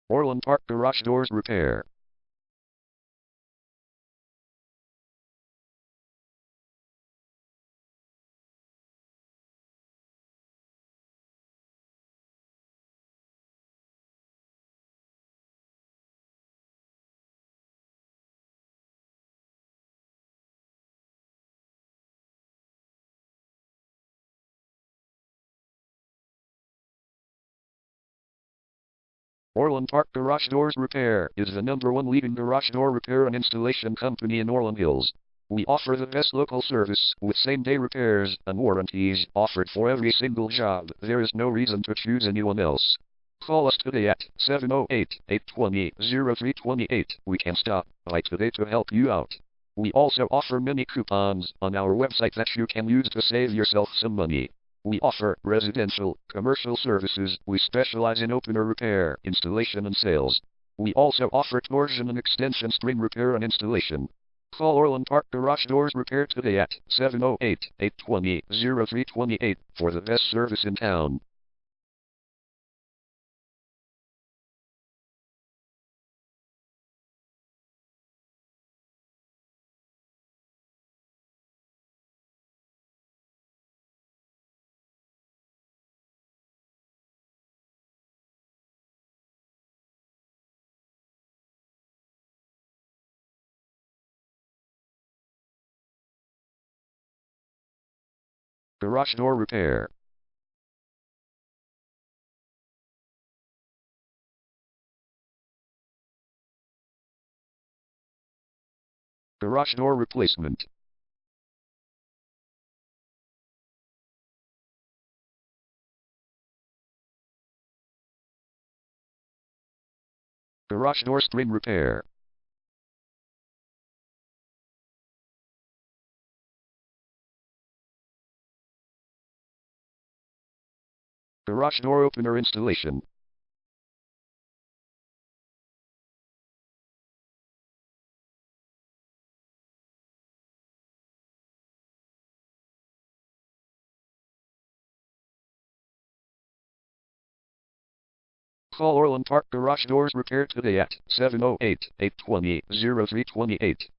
Orland Park Garage Doors Repair. Orland Park Garage Doors Repair is the #1 leading garage door repair and installation company in Orland Hills. We offer the best local service with same-day repairs and warranties offered for every single job. There is no reason to choose anyone else. Call us today at 708-820-0328. We can stop by today to help you out. We also offer many coupons on our website that you can use to save yourself some money. We offer residential, commercial services. We specialize in opener repair, installation and sales. We also offer torsion and extension string repair and installation. Call Orland Park Garage Doors Repair today at 708-820-0328 for the best service in town. Garage door repair. Garage door replacement. Garage door string repair. Garage door opener installation. Call Orland Park Garage Doors Repair today at 708-820-0328.